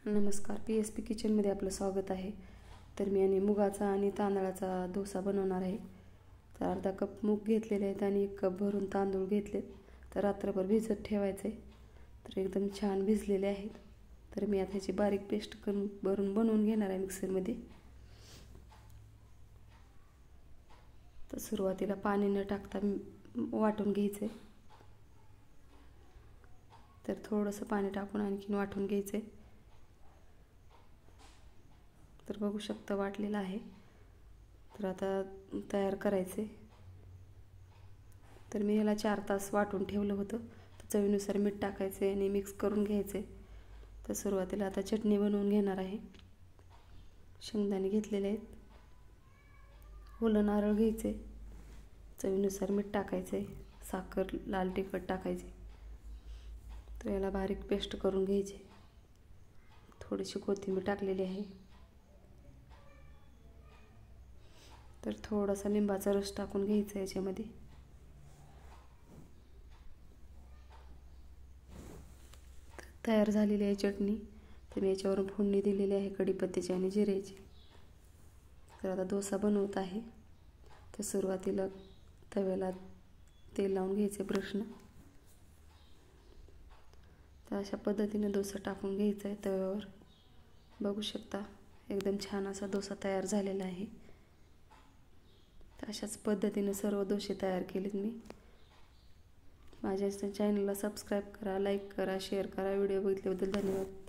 नमस्कार, PSP किचनमध्ये आपलं स्वागत आहे। तर मी मुगाचा आणि तांदळाचा डोसा बनवणार आहे। तर अर्धा कप मूग घेतलेले आहेत आणि 1 कप भरून तांदूळ घेतले। तर रात्रभर भिजत ठेवायचे। तर एकदम छान भिजलेले आहेत। तर मी आता ह्याची बारीक पेस्ट बनवून घेणार आहे मिक्सरमध्ये। तर सुरुवातीला पाणी न टाकता वाटून घ्यायचे। तर थोडंसं पाणी टाकून आणखीन वाटून घ्यायचे। तर बघू शकता वाटलेला आहे। तर आता तयार करायचे। तर मी ह्याला 4 तास वाटून ठेवलं होतं। तर चवीनुसार मीठ टाकायचे आणि मिक्स करून घ्यायचे। तर सुरुवातीला आता चटणी बनवून घेणार आहे। शेंगदाणे घेतलेले आहेत, ओलं नारळ घ्यायचे, चवीनुसार मीठ टाकायचे, साखर, लाल तिखट टाकायचे। तर याला बारीक पेस्ट करून घ्यायची। थोडीशी कोथिंबीर टाकलेली आहे। तर थोडासा लिंबाचा रस टाकून घ्यायचा याच्यामध्ये। तयार झालेली आहे चटणी। तर मी याच्यावरून फोडणी दिलेली आहे कढीपत्त्याची आणि जिऱ्याची। तर आता डोसा बनवत आहे। तर सुरुवातीला तव्याला तेल लावून घ्यायचे ब्रशनं। तर अशा पद्धतीने डोसा टाकून घ्यायचा आहे तव्यावर। बघू शकता एकदम छान असा डोसा तयार झालेला आहे। तर अशाच पद्धतीने सर्व डोसे तयार केलेत मी। माझ्या चॅनलला सबस्क्राईब करा, लाईक करा, शेअर करा। व्हिडिओ बघितल्याबद्दल धन्यवाद।